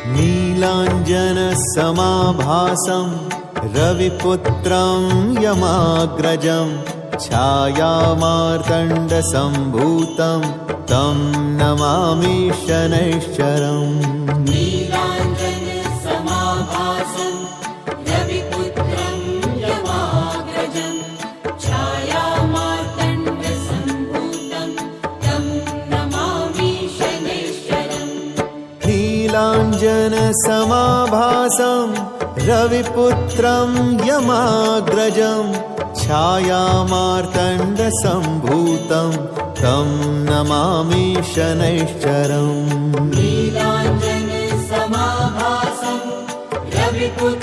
नीलाञ्जनसमाभासं रविपुत्रं यमाग्रजं छायामार्तण्डसम्भूतं तं नमामि शनैश्चरम्। नीलाञ्जनसमाभासं रविपुत्रं यमाग्रजं छायामार्तण्डसम्भूतं तं नमामि शनैश्चरम्। नीलाञ्जनसमाभासं रविपुत्रं यमाग्रजं छायामार्तण्डसम्भूतं तं नमामि शनैश्चरम्। नीलाञ्जनसमाभासं रविपुत्रं